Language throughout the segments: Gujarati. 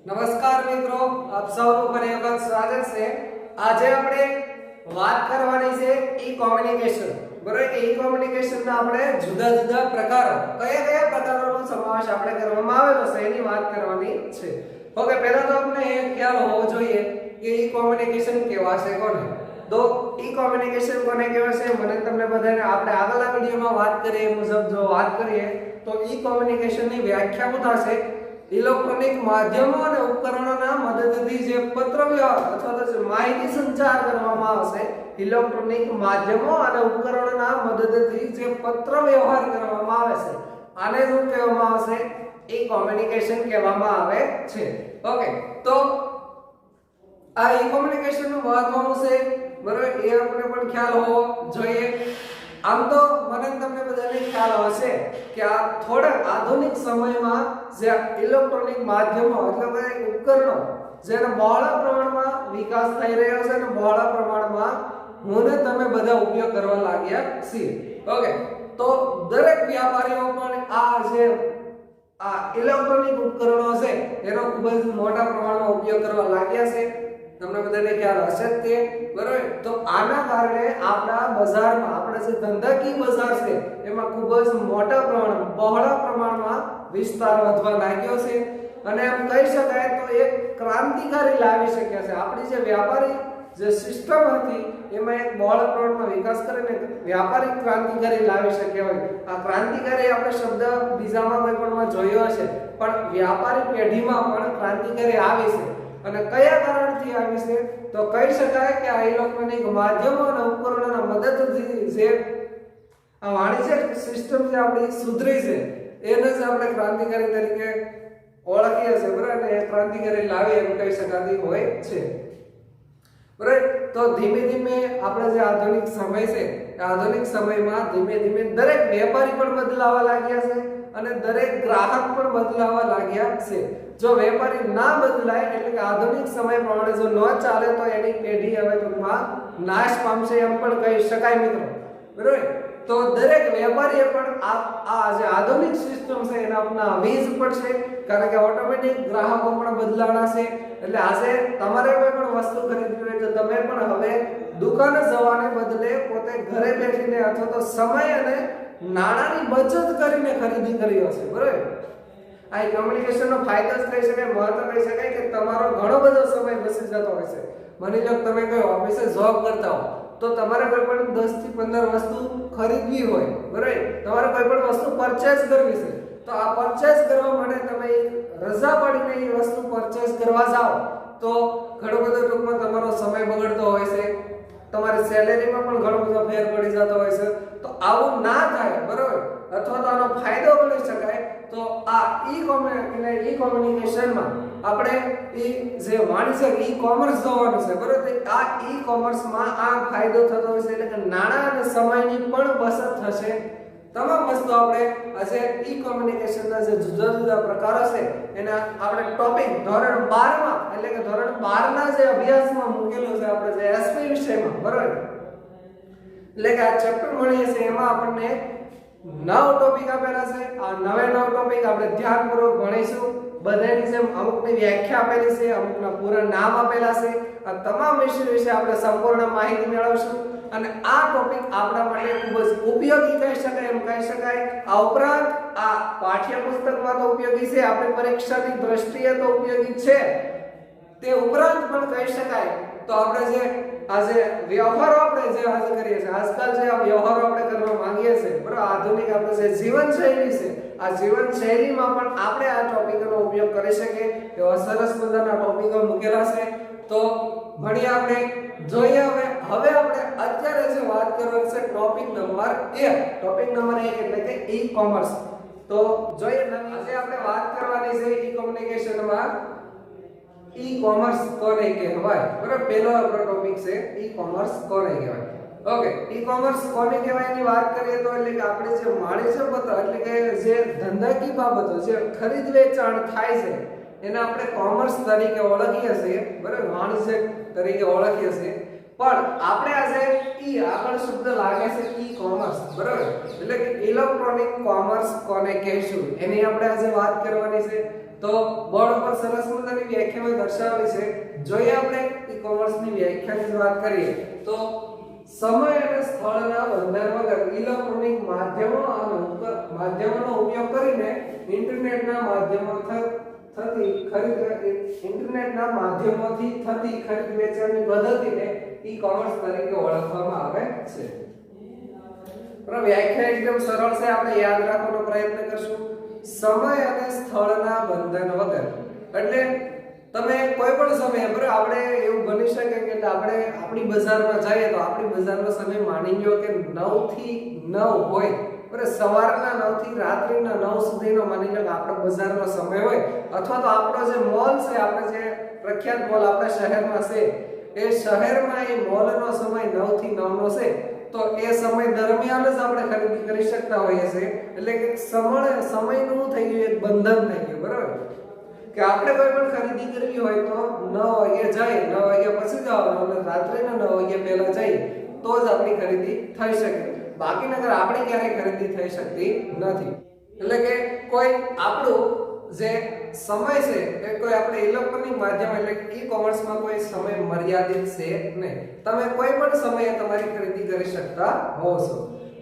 નમસ્કાર મિત્રો, આપ સૌનું ફરી વખત સ્વાગત છે। આજે આપણે વાત કરવાની છે ઈ કોમ્યુનિકેશન, બરાબર? ઈ કોમ્યુનિકેશનના આપણે જુદા જુદા પ્રકારો, કયા કયા પ્રકારોનો સમાવેશ આપણે કરવામાં આવેલો છે એની વાત કરવાની છે। ઓકે, પહેલા તો આપણે એ ખ્યાલ હોવો જોઈએ કે ઈ કોમ્યુનિકેશન કેવા છે, કોને? તો ઈ કોમ્યુનિકેશન કોને કહેવાય છે મને તમને બધાને આપણે આગળના વિડિયોમાં વાત કરીએ મુજબ જો વાત કરીએ તો ઈ કોમ્યુનિકેશનની વ્યાખ્યા શું થશે? ઇલેક્ટ્રોનિક માધ્યમો અને ઉપકરણોના મદદથી જે પત્રવ્યવહાર અથવા તો માહિતી સંચાર કરવામાં આવશે, ઇલેક્ટ્રોનિક માધ્યમો અને ઉપકરણોના મદદથી જે પત્રવ્યવહાર કરવામાં આવે છે આને શું કહેવામાં આવશે? ઈ કોમ્યુનિકેશન કહેવામાં આવે છે। ઓકે, તો આ ઈ કોમ્યુનિકેશનનું મહત્વ શું છે, બરાબર? એ આપણે પણ ખ્યાલ હોવો જોઈએ। આમ તો મને તમને બધાને ખ્યાલ હશે કે આ થોડા આધુનિક સમયમાં જે ઇલેક્ટ્રોનિક માધ્યમો એટલે કે ઉપકરણો જેનો બહોળા પ્રમાણમાં વિકાસ થઈ રહ્યો છે અને બહોળા પ્રમાણમાં હું તમે બધા ઉપયોગ કરવા લાગ્યા છીએ। ઓકે, તો દરેક વ્યાપારીઓ પણ આ ઇલેક્ટ્રોનિક ઉપકરણો છે એનો ખૂબ જ મોટા પ્રમાણમાં ઉપયોગ કરવા લાગ્યા છે। તમને બધાને ખ્યાલ હશે જ તે, બરાબર? તો આના કારણે આપણા બજારમાં આપણે જે ધંધાકીય બજાર છે એમાં ખૂબ જ મોટા પ્રમાણમાં બહોળા પ્રમાણમાં વિસ્તાર વધવા લાગ્યો છે અને એમ કહી શકાય તો એક ક્રાંતિકારી લાવી શક્યા છે। આપણી જે વ્યાપારી જે સિસ્ટમ હતી એમાં એક બહોળા પ્રમાણમાં વિકાસ કરીને વ્યાપારિક ક્રાંતિકારી લાવી શક્યા હોય। આ ક્રાંતિકારી આપણે શબ્દ બીજામાં કોઈ પણમાં જોયો હશે, પણ વ્યાપારી પેઢીમાં પણ ક્રાંતિકારી આવી છે અને કયા કારણથી આવી છે તો કહી શકાય કે આ ઇલેક્ટ્રોનિક માધ્યમો અને ઉપકરણોના મદદથી જે આ વાણિજ્ય સિસ્ટમ જે આપણી સુધરી છે એને જ આપણે ક્રાંતિકારી તરીકે ઓળખીએ છીએ, બરાબર? અને એ ક્રાંતિકારી લાવી એમ કહી શકાતી હોય છે, બરાબર? તો ધીમે ધીમે આપણે જે આધુનિક સમય છે એ આધુનિક સમયમાં ધીમે ધીમે દરેક વેપારી પણ બદલાવા લાગ્યા છે અને દરેક ગ્રાહક પણ બદલાવા લાગ્યા છે। જો વેપારી ના બદલાય એટલે કે આધુનિક સમય પ્રમાણે જો ન ચાલે તો એની પેઢી હવે ટૂંકમાં નાશ પામશે એમ પણ કહી શકાય મિત્રો, બરાબર? તો દરેક વેપારીએ પણ આ જે આધુનિક સિસ્ટમ છે એને અપનાવવી જ પડશે, કારણ કે ઓટોમેટિક ગ્રાહકો પણ બદલાણા છે। એટલે આજે તમારે કોઈ પણ વસ્તુ ખરીદવી હોય તો તમે પણ હવે દુકાને જવાને બદલે પોતે ઘરે બેસીને અથવા તો સમય અને નાણાંની બચત કરીને ખરીદી કરી હશે, બરાબર? આ કોમ્યુનિકેશનનો ફાયદો જ કહી શકાય, મહત્વ કહી શકાય કે તમારો ઘણો બધો સમય બચી જતો હોય છે। માની લો તમે કોઈ ઓફિસે જોબ કરતા હો તો તમારે કોઈ પણ 10 થી 15 વસ્તુ ખરીદવી હોય, બરાબર? તમારે કોઈ પણ વસ્તુ પરચેઝ કરવી છે તો આ પરચેઝ કરવા માટે તમે રજા પાડીને એ વસ્તુ પરચેઝ કરવા જાઓ તો ઘણો બધો ટૂંકમાં તમારો સમય બગડતો હોય છે, તમારી સેલેરીમાં પણ ઘણો બધો ફેર પડી જતો હોય છે। તો આવું ના થાય, બરાબર? અથવા તો આનો ફાયદો ગણી શકાય તો આ ઈ કોમ્યુનિકેશનમાં આપણે જે વાણિજ્ય ઈ કોમર્સ જોવાનું છે, બરાબર? આ ઈ કોમર્સમાં આ ફાયદો થતો હોય છે એટલે કે નાણાં અને સમયની પણ બચત થશે। તમામ વસ્તુ આપણે આજે ઈ કોમ્યુનિકેશનના જે જુદા જુદા પ્રકારો છે એના આપણે ટોપિક ધોરણ 12 માં એટલે કે ધોરણ 12 ના જે અભ્યાસમાં મૂકેલું છે આપણે જે એસપી વિષયમાં, બરાબર? એટલે કે આ ચેપ્ટર ભણીએ છે એમાં આપણને 9 ટોપિક આપેલા છે। આ 9 ટોપિક આપણે ધ્યાનપૂર્વક ભણીશું। બધાની જેમ અમુકની વ્યાખ્યા આપેલી છે, અમુકના પૂરા નામ આપેલા છે। આ તમામ વિષય વિશે આપણે સંપૂર્ણ માહિતી મેળવશું અને આ ટોપિક આપણા માટે ખૂબ જ ઉપયોગી કહી શકાય એમ કહી શકાય। આ ઉપરાંત આ પાઠ્યપુસ્તકમાં તો ઉપયોગી છે, આપણી પરીક્ષાની દ્રષ્ટિએ તો ઉપયોગી છે, તે ઉપરાંત પણ કહી શકાય તો આપણે જે આજે વ્યવહારો આપણે જે આજે કરીએ છીએ, આજકાલ જે આ વ્યવહારો આપણે કરવા માંગીએ છીએ, બરાબર? આધુનિક આપણે જે જીવનશૈલી છે આ જીવનશૈલીમાં પણ આપણે આ ટોપિકનો ઉપયોગ કરી શકીએ એવા સરસ મજાના ટોપિકો મૂકેલા છે। તો ભણીએ આપણે, જોઈએ હવે આપણે અત્યારે જે વાત કરવાની છે ટોપિક નંબર 1। ટોપિક નંબર 1 એટલે કે ઈ કોમર્સ। તો જોઈએ આજે આપણે વાત કરવાની છે ઈ કોમ્યુનિકેશનમાં ઈ કોમર્સ કોને કહેવાય, બરાબર? પહેલો આપણો ટોપિક છે ઈ કોમર્સ કોને કહેવાય। ઓકે, ઈ કોમર્સ કોને કહેવાય એની વાત કરીએ તો એટલે કે આપણે જે વાણિજ્ય પત્ર એટલે કે જે ધંધાકીય બાબતો જે ખરીદ વેચાણ થાય છે એને આપણે કોમર્સ તરીકે ઓળખીએ છીએ, બરાબર? વાણિજ્ય તરીકે ઓળખીએ છીએ, પણ આપણે આજે ઈ આગળ શબ્દ લાગે છે ઈ કોમર્સ, બરાબર? એટલે કે ઇલેક્ટ્રોનિક કોમર્સ કોને કહેશું એની આપણે આજે વાત કરવાની છે। તો બોર્ડ પર સરસ મજાની વ્યાખ્યામાં દર્શાવેલી છે. જોઈએ આપણે ઈ-કોમર્સ ની વ્યાખ્યાની વાત કરીએ તો સમય અને સ્થળના બંધન વગર ઇલેક્ટ્રોનિક માધ્યમોનો ઉપયોગ કરીને ઇન્ટરનેટના માધ્યમોથી થતી ખરીદ વેચાણની પદ્ધતિને ઈ-કોમર્સ તરીકે ઓળખવામાં આવે છે. વ્યાખ્યા એકદમ સરળ છે, આપણે યાદ રાખવાનો પ્રયત્ન કરશું. સમય અને સ્થળના બંધન વગર એટલે તમે કોઈ પણ સમયે બરાબર આપણે એવું બની શકે કે આપણે આપણી બજારમાં જઈએ તો આપણી બજારનો સમય માની લો કે 9 થી 9 હોય બરાબર, સવારના 9 થી રાત્રિના 9 સુધીનો માની લો કે આપણો બજારનો સમય હોય, અથવા તો આપણો જે મોલ છે, આપણે જે પ્રખ્યાત મોલ આપણા શહેરમાં છે એ શહેરમાં એ મોલનો સમય 9 થી 9 નો છે, તો એ સમય દરમિયાન જ આપણે ખરીદી કરી શકતા હોઈએ છીએ. એટલે કે સમયનું થઈ ગયું એક બંધન થઈ ગયું બરાબર, કે આપણે કોઈ પણ ખરીદી કરવી હોય તો 9 વાગે જાય, 9 વાગ્યા પછી જવાનું અને રાત્રિના 9 વાગ્યા પહેલા જઈએ તો જ આપણી ખરીદી થઈ શકે. બાકી નકર આપણે ક્યારેય ખરીદી થઈ શકતી નથી. એટલે કે કોઈ આપણું જે સમય છે એ કોઈ આપણે ઇલેક્ટ્રોનિક માધ્યમ એટલે ઈ-કોમર્સમાં કોઈ સમય મર્યાદિત છે નહીં. તમે કોઈ પણ સમયે તમારી ખરીદી કરી શકતા હો છો.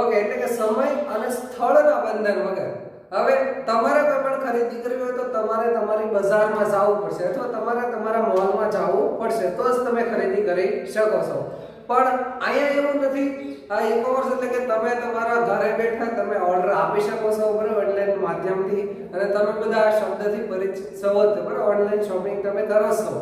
ઓકે, એટલે કે સમય અને સ્થળના બંધન વગર હવે તમારે કોઈ પણ ખરીદી કરવી હોય તો તમારે તમારી બજારમાં જવું પડશે અથવા તમારે તમારા મોલમાં જવું પડશે તો જ તમે ખરીદી કરી શકો છો. પણ અહીંયા એવું નથી. આ ઈ-કોમર્સ એટલે કે તમે તમારા ઘરે બેઠા તમે ઓર્ડર આપી શકો છો બરાબર, ઓનલાઈન માધ્યમથી, અને તમે બધા આ શબ્દથી પરિચિત છો બરાબર, ઓનલાઈન શોપિંગ તમે કરો છો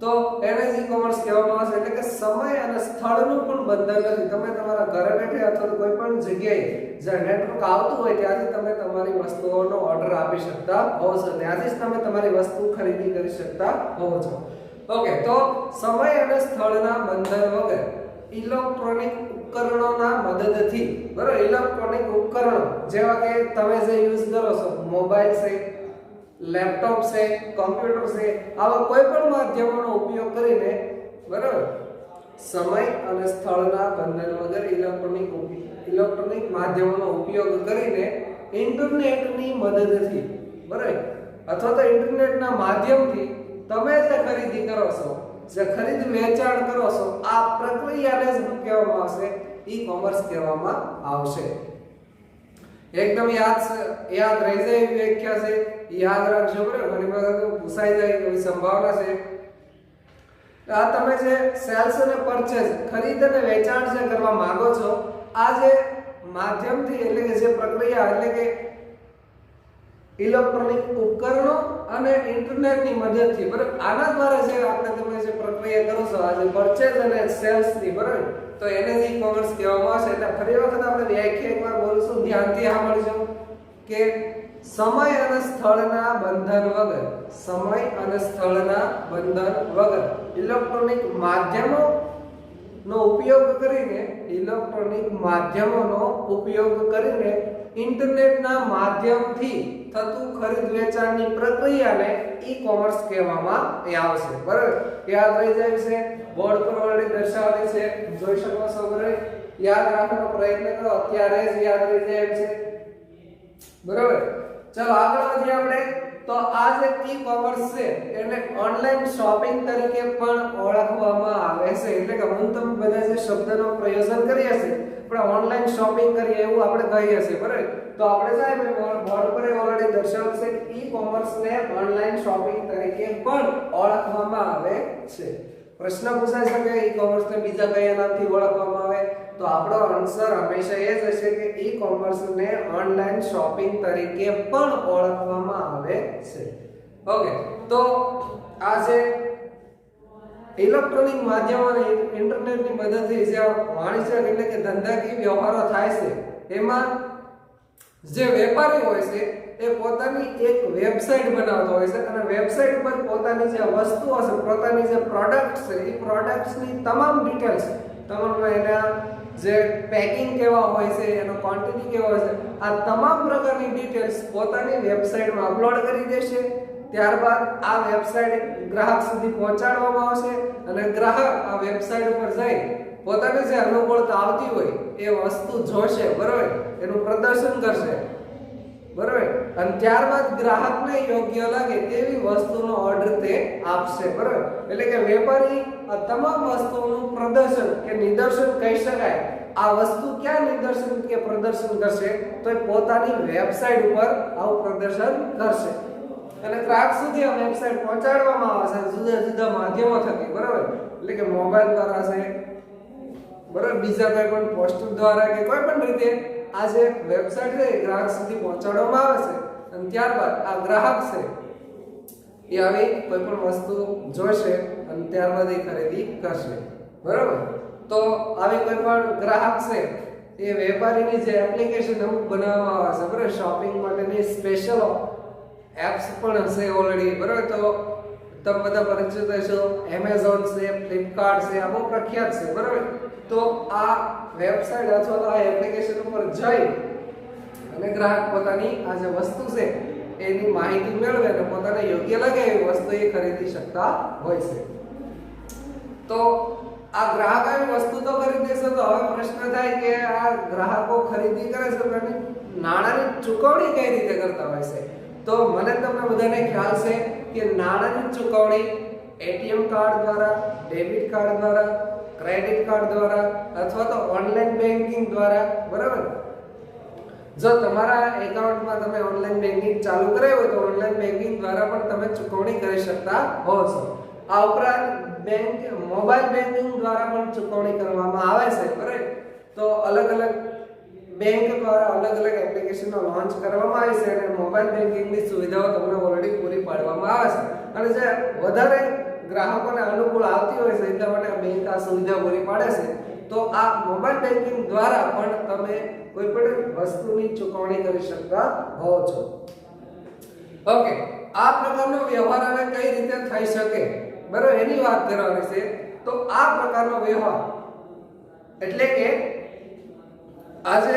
તો એને જ ઈ-કોમર્સ કહેવામાં આવે છે. એટલે કે સમય અને સ્થળનું પણ બંધન નથી. તમે તમારા ઘરે બેઠે અથવા કોઈ પણ જગ્યાએ જ્યાં નેટવર્ક આવતું હોય ત્યાંથી તમે તમારી વસ્તુઓનો ઓર્ડર આપી શકતા હો છો, ત્યાંથી જ તમે તમારી વસ્તુ ખરીદી કરી શકતા હો છો. ઓકે, તો સમય અને સ્થળના બંધન વગર ઇલેક્ટ્રોનિક ઉપકરણોના મદદથી બરાબર, ઇલેક્ટ્રોનિક ઉપકરણો જેવા કે તમે જે યુઝ કરો છો, મોબાઈલ છે, લેપટોપ છે, કમ્પ્યુટર છે, આવા કોઈ પણ માધ્યમોનો ઉપયોગ કરીને બરાબર સમય અને સ્થળના બંધન વગર ઇલેક્ટ્રોનિક માધ્યમોનો ઉપયોગ કરીને ઇન્ટરનેટની મદદથી બરાબર અથવા તો ઇન્ટરનેટના માધ્યમથી તમે જે ખરીદી કરો છો, જે ખરીદ વેચાણ કરો છો, આ પ્રક્રિયાને જ કહેવામાં આવશે ઈ-કોમર્સ કહેવામાં આવશે. એકદમ યાદ રહી જાય એવી વ્યાખ્યા છે, યાદ રાખજો બરાબર, ઘણી વખત પૂછાઈ જાય એવી સંભાવના છે. આ તમે જે સેલ્સ અને પરચેઝ ખરીદ અને વેચાણ જે કરવા માંગો છો, આ જે માધ્યમથી એટલે કે જે પ્રક્રિયા એટલે કે ઇલેક્ટ્રોનિક ઉપકરણો અને ઇન્ટરનેટની મદદથી બરાબર, આના દ્વારા જે આપણે તમે જે પ્રક્રિયા કરો છો, આ જે પરચેઝ અને સેલ્સ ની બરાબર, તો એને જ ઈ-કોમર્સ કહેવામાં આવશે. એટલે ફરી વખત આપણે વ્યાખ્યા એકવાર બોલશું, ધ્યાનથી સાંભળજો કે સમય અને સ્થળના બંધન વગર ઇલેક્ટ્રોનિક માધ્યમોનો ઉપયોગ કરીને ઇન્ટરનેટના માધ્યમથી થતું ખરીદ વેચાણની પ્રક્રિયાને ઈ-કોમર્સ કહેવામાં આવશે બરાબર. યાદ રહી જાય છે, બોર્ડ પર ઓલરેડી દર્શાવેલી છે, જોઈ શકો છો બરાબર. યાદ રાખવાનો પ્રયત્ન કરો, અત્યારે જ યાદ રહી જાય છે બરાબર. ચલો આગળ વધીએ આપણે. તો આ જે ઈ-કોમર્સ છે એને ઓનલાઈન શોપિંગ તરીકે પણ ઓળખવામાં આવે છે. એટલે કે હું તમે બધા જે શબ્દનો પ્રયોજન કરીએ છે પણ ઓનલાઈન શોપિંગ કરીએ એવું આપણે કહીએ છીએ બરાબર. તો આપણે સાહેબ બોર્ડ પર ઓલરેડી દર્શાવ્યું છે કે ઈ-કોમર્સ ને ઓનલાઈન શોપિંગ તરીકે પણ ઓળખવામાં આવે છે. પ્રશ્ન પૂછાઈ શકે ઈ-કોમર્સ ને બીજા કયા નામથી ઓળખવામાં આવે, તો આપણો આન્સર હંમેશા એ જ હશે કે ઈ-કોમર્સ ને ઓનલાઈન શોપિંગ તરીકે પણ ઓળખવામાં આવે છે. ઓકે, તો આ જે ઇલેક્ટ્રોનિક માધ્યમો અને ઇન્ટરનેટની મદદથી જે વાણિજ્ય એટલે કે ધંધાકીય વ્યવહારો થાય છે, એમાં જે વેપારી હોય છે એ પોતાની એક વેબસાઈટ બનાવતો હોય છે અને વેબસાઈટ પર પોતાની જે વસ્તુઓ છે, પોતાની જે પ્રોડક્ટ્સ છે, એ પ્રોડક્ટ્સની તમામ ડિટેલ્સ, તમામ એના જે પેકિંગ કેવા હોય છે, એનો ક્વોન્ટિટી કેવો હોય છે, આ તમામ પ્રકારની ડિટેલ્સ પોતાની વેબસાઈટમાં અપલોડ કરી દેશે. ત્યારબાદ આ વેબસાઈટ ગ્રાહક સુધી પહોંચાડવામાં આવશે અને ગ્રાહક આ વેબસાઈટ ઉપર જઈ પોતાને જે અનુકૂળતા આવતી હોય એ વસ્તુ જોશે બરાબર, એનું પ્રદર્શન કરશે બરાબર, અને ત્યારબાદ ગ્રાહકને યોગ્ય લાગે તેવી વસ્તુનો ઓર્ડર તે આપશે, બરાબર. એટલે કે વેપારી આ તમામ વસ્તુઓનું પ્રદર્શન કે નિદર્શન કહી શકાય. આ વસ્તુ ક્યાં નિદર્શન કે પ્રદર્શન કરશે? તો એ પોતાની વેબસાઈટ ઉપર આવું પ્રદર્શન કરશે અને ગ્રાહક સુધી આ વેબસાઈટ પહોંચાડવામાં આવશે જુદા જુદા માધ્યમો થકી, બરાબર. એટલે કે મોબાઈલ દ્વારા છે, બરાબર, બીજા કોઈ પણ પોસ્ટર દ્વારા કે કોઈ પણ રીતે આ જે વેબસાઈટ છે એ ગ્રાહક સુધી પહોંચાડવામાં આવે છે અને ત્યારબાદ આ ગ્રાહક છે એ આવી કોઈ પણ વસ્તુ જોશે અને ત્યારબાદ એ ખરીદી કરશે, બરાબર. તો આવી કોઈ પણ ગ્રાહક છે એ વેપારીની જે એપ્લિકેશન અમુક બનાવવામાં આવે છે, બરાબર, શોપિંગ માટેની સ્પેશિયલ એપ્સ પણ હશે ઓલરેડી, બરાબર. તો તમે બધા પરિચિત હશો, એમેઝોન છે, ફ્લિપકાર્ટ છે, આ બહુ પ્રખ્યાત છે, બરાબર. તો આ વેબસાઈટ અથવા તો આ એપ્લિકેશન ઉપર જઈ અને ગ્રાહક પોતાની આ જે વસ્તુ છે એની માહિતી મેળવે અને પોતાને યોગ્ય લાગે એવી વસ્તુ એ ખરીદી શકતા હોય છે. તો આ ગ્રાહક આવી વસ્તુ તો ખરીદે છે, તો હવે પ્રશ્ન થાય કે આ ગ્રાહકો ખરીદી કરે છે તો નાણાંની ચૂકવણી કઈ રીતે કરતા હોય છે? તો મને તમને બધાને ખ્યાલ છે કે નાણાંની ચૂકવણી એટીએમ કાર્ડ દ્વારા, ડેબિટ કાર્ડ દ્વારા, ક્રેડિટ કાર્ડ દ્વારા અથવા તો ઓનલાઈન બેન્કિંગ દ્વારા, બરાબર. જો તમારા એકાઉન્ટમાં તમે ઓનલાઈન બેન્કિંગ ચાલુ કરાવ્યું હોય તો ઓનલાઈન બેન્કિંગ દ્વારા પણ તમે ચૂકવણી કરી શકતા હો છો. આ ઉપરાંત મોબાઈલ બેન્કિંગ દ્વારા પણ ચૂકવણી કરવામાં આવે છે, બરાબર. તો અલગ અલગ બેંક દ્વારા અલગ અલગ એપ્લિકેશનો લોન્ચ કરવામાં આવી છે અને મોબાઈલ બેન્કિંગની સુવિધાઓ તમને ઓલરેડી પૂરી પાડવામાં આવે છે અને જે વધારે ગ્રાહકોને અનુકૂળ આવતી હોય છે એટલા માટે બેંક આ સુવિધા પૂરી પાડે છે. તો આ મોબાઈલ બેન્કિંગ દ્વારા પણ તમે કોઈ પણ વસ્તુની ચૂકવણી કરી શકતા હો છો. ઓકે, આ પ્રકારનો વ્યવહાર અને કઈ રીતે થઈ શકે, બરાબર, એની વાત કરવાની છે. તો આ પ્રકારનો વ્યવહાર એટલે કે આજે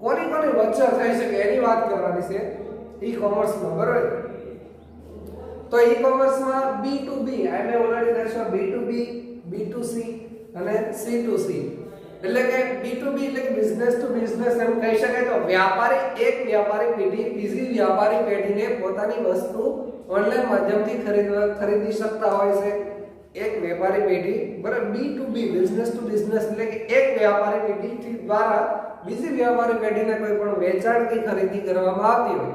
કોની કોની વચ્ચે થઈ શકે એની વાત કરવાની છે ઈ કોમર્સમાં, બરાબર. તો ઈ કોમર્સમાં B2B આને ઓલરેડી દર્શો B2B, B2C અને C2C. એટલે કે B2B એટલે કે બિઝનેસ ટુ બિઝનેસ એમ કહી શકાય. તો વ્યાપારી એક વ્યાપારી પેઢી બીજી વ્યાપારી પેઢીને પોતાની વસ્તુ ઓનલાઈન માધ્યમથી ખરીદી શકતા હોય છે. એક વેપારી પેઢી, બરાબર, B2B બિઝનેસ ટુ બિઝનેસ એટલે કે એક વ્યાપારી પેઢી દ્વારા બીજી વ્યાપારી પેઢીને કોઈ પણ વેચાણ કે ખરીદી કરવામાં આવતી હોય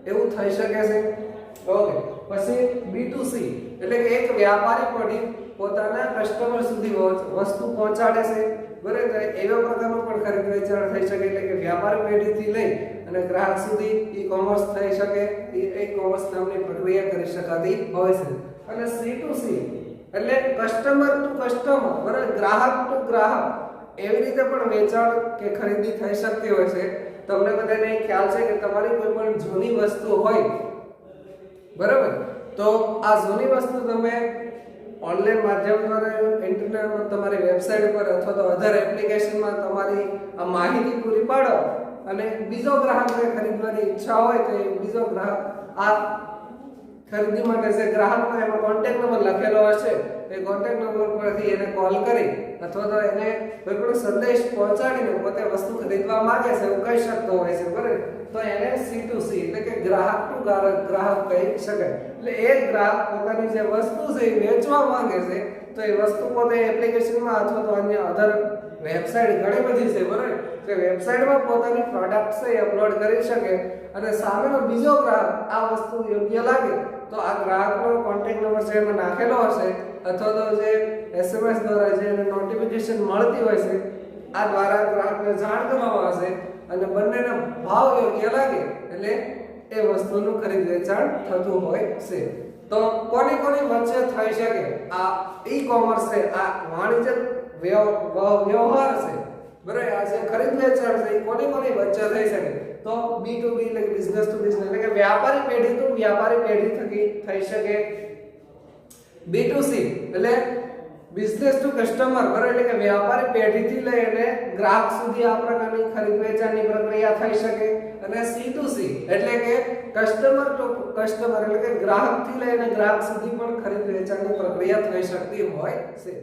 એવું થઈ શકે છે. ઓકે, પછી B2C એટલે કે એક વ્યાપારી પેઢી પોતાના કસ્ટમર સુધી વસ્તુ પહોંચાડે છે, બરાબર. એવા પ્રકારનું પણ ખરીદ વેચાણ થઈ શકે. એટલે કે વ્યાપારી પેઢીથી લઈ અને ગ્રાહક સુધી ઈ કોમર્સ થઈ શકે. ઈ કોમર્સ નામની પ્રક્રિયા કરી શકાતી હોય છે. અને C2C એટલે કસ્ટમર ટુ કસ્ટમર, બરાબર, ગ્રાહક ટુ ગ્રાહક એવી રીતે પણ વેચાણ કે ખરીદી થઈ શકતી હોય છે. તમને બધાને ખ્યાલ છે કે તમારી કોઈ પણ જૂની વસ્તુ હોય, બરાબર, તો આ જૂની વસ્તુ તમે ઓનલાઈન માધ્યમ દ્વારા ઇન્ટરનેટમાં તમારી વેબસાઈટ પર અથવા તો અધર એપ્લિકેશનમાં તમારી આ માહિતી પૂરી પાડો અને બીજો ગ્રાહકને ખરીદવાની ઈચ્છા હોય તો એ બીજો ગ્રાહક આ ખરીદી માટે જે ગ્રાહકનો એમાં કોન્ટેક્ટ નંબર લખેલો હશે એ કોન્ટેક્ટ નંબર પરથી એને કોલ કરી અથવા તો એને કોઈ પણ સંદેશ પહોંચાડીને પોતે વસ્તુ ખરીદવા માંગે છે એવું કહી શકતો હોય છે, બરાબર. તો એને C2C એટલે કે ગ્રાહક ટુ ગ્રાહક કહી શકાય. એટલે એક ગ્રાહક પોતાની જે વસ્તુ છે એ વેચવા માંગે છે તો એ વસ્તુ પોતે એપ્લિકેશનમાં અથવા તો અન્ય અધર વેબસાઈટ ઘણી બધી છે, બરાબર, કે વેબસાઈટમાં પોતાની પ્રોડક્ટ છે એ અપલોડ કરી શકે અને સામેનો બીજો ગ્રાહક આ વસ્તુ યોગ્ય લાગે તો આ ગ્રાહકનો કોન્ટેક્ટ નંબર છે એમાં નાખેલો હશે અથવા તો જે SMS દ્વારા જે નોટિફિકેશન મળતી હોય છે આ દ્વારા ગ્રાહકને જાણ કરવામાં આવશે અને બંનેના ભાવ યોગ્ય લાગે એટલે એ વસ્તુનું ખરીદ વેચાણ થતું હોય છે. તો કોની કોની વચ્ચે થઈ શકે આ ઈ-કોમર્સ છે, આ વાણિજ્ય વ્યવહાર છે, બરાબર, આ જે ખરીદ વેચાણ છે એ કોની કોની વચ્ચે થઈ શકે? તો B2B એટલે કે બિઝનેસ ટુ બિઝનેસ એટલે કે વ્યાપારી પેઢી તો વ્યાપારી પેઢી થકી થઈ શકે. B2C એટલે બિઝનેસ ટુ કસ્ટમર, બરાબર, એટલે કે વ્યાપારી પેઢીથી લઈને ગ્રાહક સુધી આ પ્રકારની ખરીદ વેચાણની પ્રક્રિયા થઈ શકે. અને C2C એટલે કે કસ્ટમર ટુ કસ્ટમર એટલે કે ગ્રાહકથી લઈને ગ્રાહક સુધી પણ ખરીદ વેચાણની પ્રક્રિયા થઈ શકતી હોય છે.